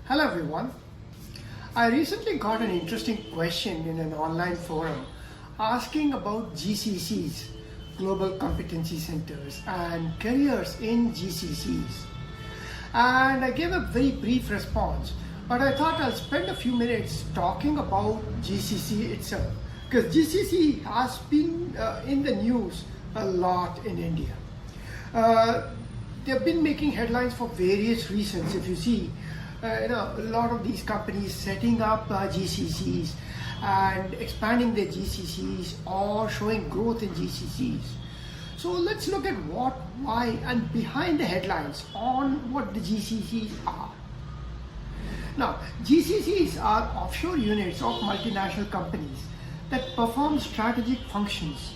Hello everyone. I recently got an interesting question in an online forum asking about GCCs, Global Competency Centres, and careers in GCCs. And I gave a very brief response, but I thought I'll spend a few minutes talking about GCC itself, because GCC has been in the news a lot in India. They've been making headlines for various reasons. If you see, a lot of these companies setting up GCCs and expanding their GCCs or showing growth in GCCs. So let's look at what, why, and behind the headlines on what the GCCs are. Now, GCCs are offshore units of multinational companies that perform strategic functions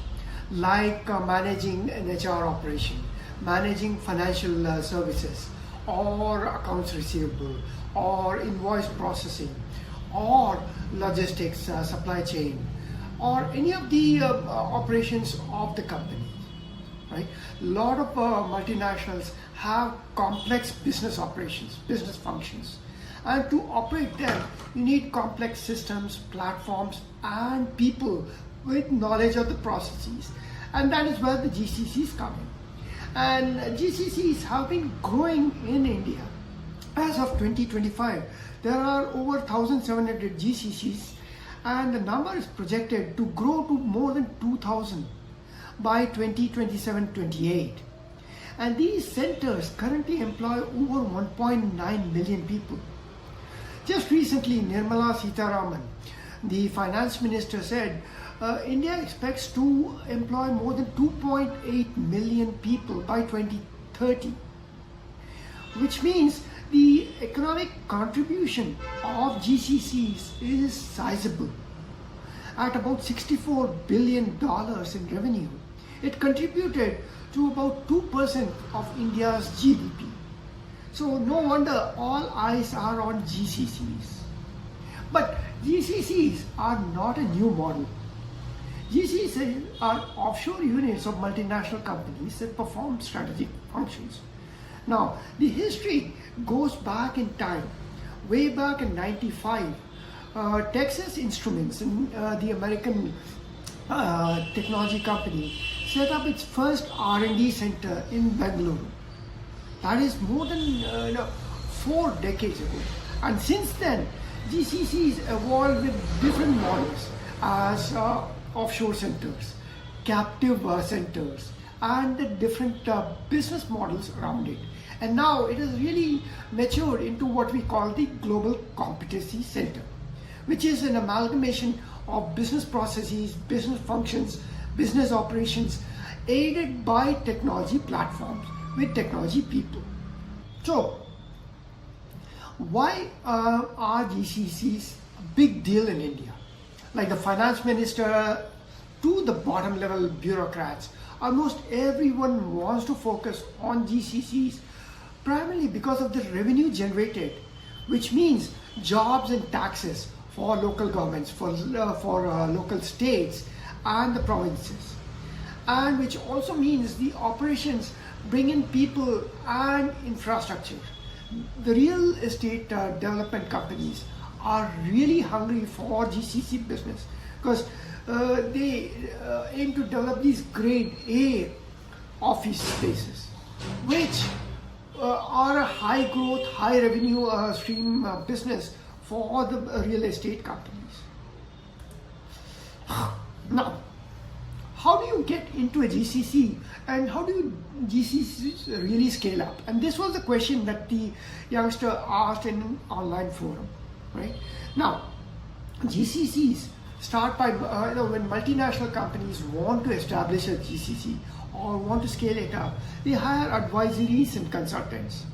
like managing an HR operation, managing financial services, or accounts receivable, or invoice processing, or logistics, supply chain, or any of the operations of the company. Right? A lot of multinationals have complex business operations, business functions, and to operate them, you need complex systems, platforms, and people with knowledge of the processes, and that is where the GCCs come in. And GCCs have been growing in India. As of 2025, there are over 1,700 GCCs, and the number is projected to grow to more than 2,000 by 2027-28. And these centers currently employ over 1.9 million people. Just recently, Nirmala Sitharaman, the finance minister, said India expects to employ more than 2.8 million people by 2030, which means the economic contribution of GCCs is sizable. At about $64 billion in revenue, it contributed to about 2% of India's GDP. So no wonder all eyes are on GCCs. But GCCs are not a new model. GCCs are offshore units of multinational companies that perform strategic functions. Now, the history goes back in time. Way back in '95, Texas Instruments, the American technology company, set up its first R&D center in Bangalore. That is more than 4 decades ago. And since then, GCCs evolved with different models as offshore centers, captive centers, and the different business models around it. And now it has really matured into what we call the Global Competency Center, which is an amalgamation of business processes, business functions, business operations, aided by technology platforms with technology people. So, why are GCCs a big deal in India? Like the finance minister to the bottom level bureaucrats, almost everyone wants to focus on GCCs primarily because of the revenue generated, which means jobs and taxes for local governments, for local states and the provinces, and which also means the operations bring in people and infrastructure. The real estate development companies are really hungry for GCC business because they aim to develop these grade A office spaces, which are a high growth, high revenue stream business for the real estate companies. Now, how do you get into a GCC and how do GCCs really scale up? And this was the question that the youngster asked in an online forum, right? Now, GCCs start by, when multinational companies want to establish a GCC or want to scale it up, they hire advisories and consultants.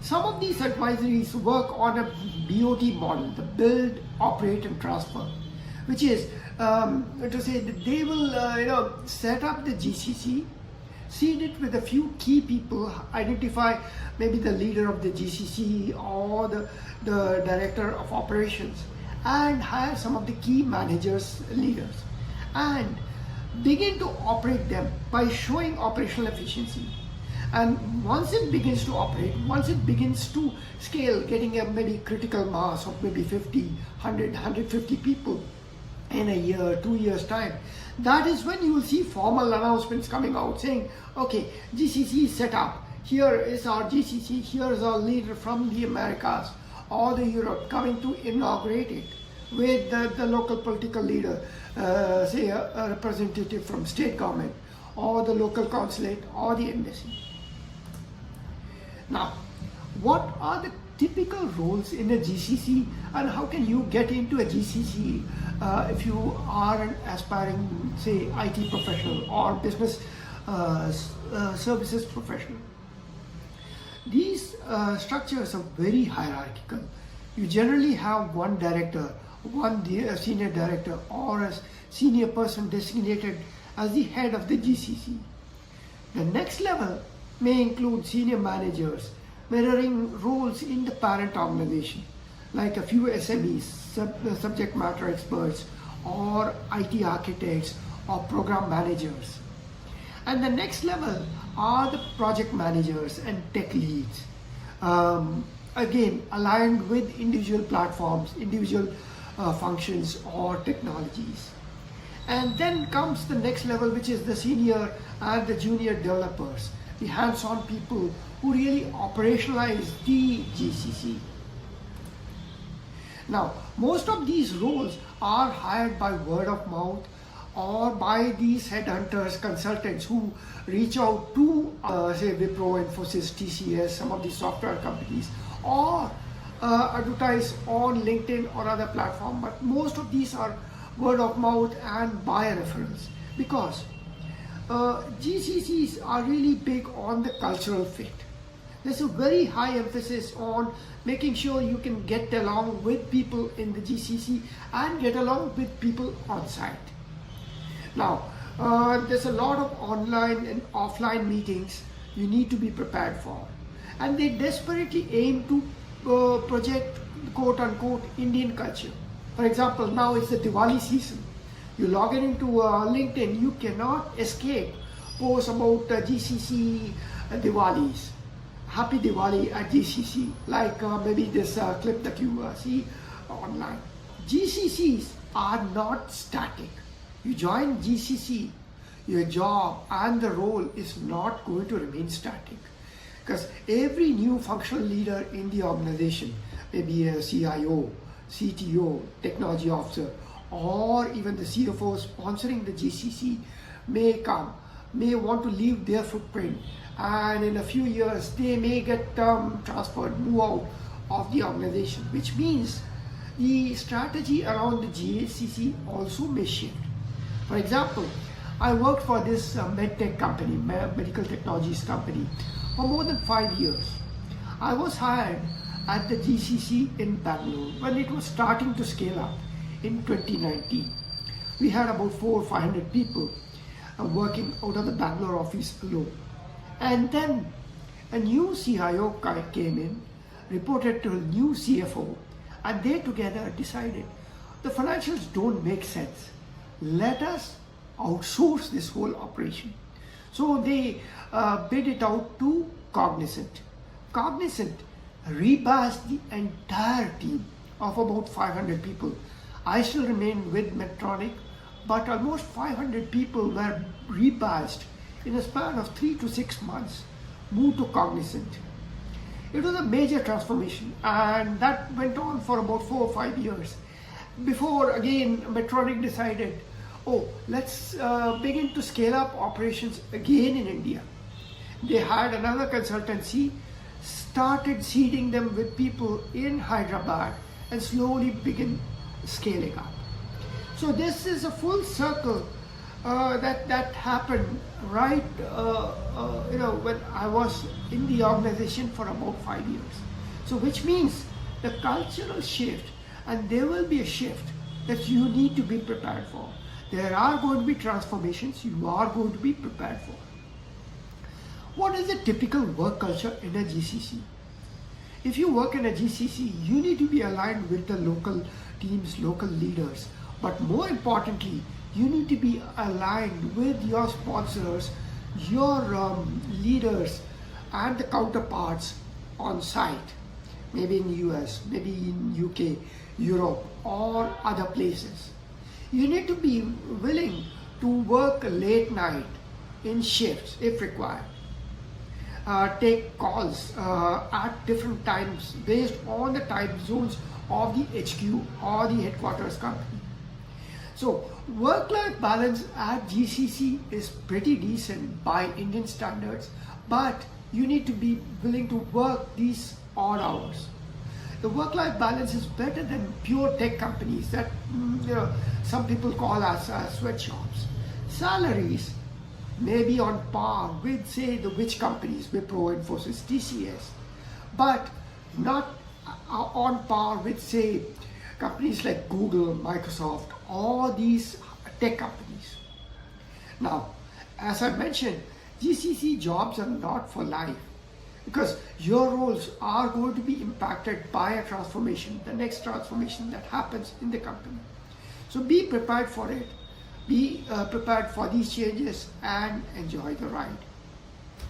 Some of these advisories work on a BOT model, the build, operate and transfer, which is to say that they will set up the GCC, seed it with a few key people, identify maybe the leader of the GCC or the director of operations, and hire some of the key managers, leaders, and begin to operate them by showing operational efficiency And once it begins to operate, once it begins to scale, getting a maybe critical mass of maybe 50, 100, 150 people in a year, 2 years time, that is when you will see formal announcements coming out saying, okay, GCC is set up, here is our GCC, here is our leader from the Americas or the Europe coming to inaugurate it with the local political leader, say a representative from state government or the local consulate or the embassy. Now, what are the typical roles in a GCC, and how can you get into a GCC if you are an aspiring, say, IT professional or business services professional? These structures are very hierarchical. You generally have one director, one senior director, or a senior person designated as the head of the GCC. The next level may include senior managers mirroring roles in the parent organization, like a few SMEs, subject matter experts, or IT architects, or program managers. And the next level are the project managers and tech leads, again aligned with individual platforms, individual functions or technologies. And then comes the next level, which is the senior and the junior developers, the hands-on people who really operationalize the GCC. Now, most of these roles are hired by word of mouth or by these headhunters, consultants who reach out to, say, Wipro, Infosys, TCS, some of these software companies, or advertise on LinkedIn or other platform. But most of these are word of mouth and by referrals, because GCCs are really big on the cultural fit. There's a very high emphasis on making sure you can get along with people in the GCC and get along with people on site. Now, there's a lot of online and offline meetings you need to be prepared for, and they desperately aim to project quote-unquote Indian culture. For example, now it's the Diwali season. You log in into LinkedIn, you cannot escape posts about GCC Diwalis. Happy Diwali at GCC, like maybe this clip that you see online. GCCs are not static. You join GCC, your job and the role is not going to remain static, because every new functional leader in the organization, maybe a CIO, CTO, technology officer, or even the CFO sponsoring the GCC may want to leave their footprint, and in a few years they may get transferred, move out of the organization, which means the strategy around the GCC also may shift. For example, I worked for this medtech company, medical technologies company, for more than 5 years. I was hired at the GCC in Bangalore when it was starting to scale up in 2019. We had about 400 or 500 people working out of the Bangalore office alone. And then a new CIO came in, reported to a new CFO, and they together decided the financials don't make sense. Let us outsource this whole operation. So they bid it out to Cognizant. Cognizant rebadged the entire team of about 500 people. I still remain with Medtronic, but almost 500 people were rebadged in a span of 3 to 6 months, moved to Cognizant. It was a major transformation, and that went on for about 4 or 5 years before again Medtronic decided, oh, let's begin to scale up operations again in India. They hired another consultancy, started seeding them with people in Hyderabad, and slowly begin scaling up. So this is a full circle that happened right when I was in the organization for about 5 years. So which means the cultural shift, and there will be a shift that you need to be prepared for. There are going to be transformations you are going to be prepared for. What is the typical work culture in a GCC? If you work in a GCC, you need to be aligned with the local teams, local leaders. But more importantly, you need to be aligned with your sponsors, your leaders, and the counterparts on site, maybe in the US, maybe in UK, Europe, or other places. You need to be willing to work late night in shifts if required. Take calls at different times based on the time zones of the HQ or the headquarters company. So work-life balance at GCC is pretty decent by Indian standards, but you need to be willing to work these odd hours. The work-life balance is better than pure tech companies that some people call as sweatshops. Salaries may be on par with, say, the which companies, Wipro, Infosys, TCS, but not on par with, say, companies like Google, Microsoft, or these tech companies. Now, as I mentioned, GCC jobs are not for life, because your roles are going to be impacted by a transformation, the next transformation that happens in the company. So be prepared for it, be prepared for these changes, and enjoy the ride.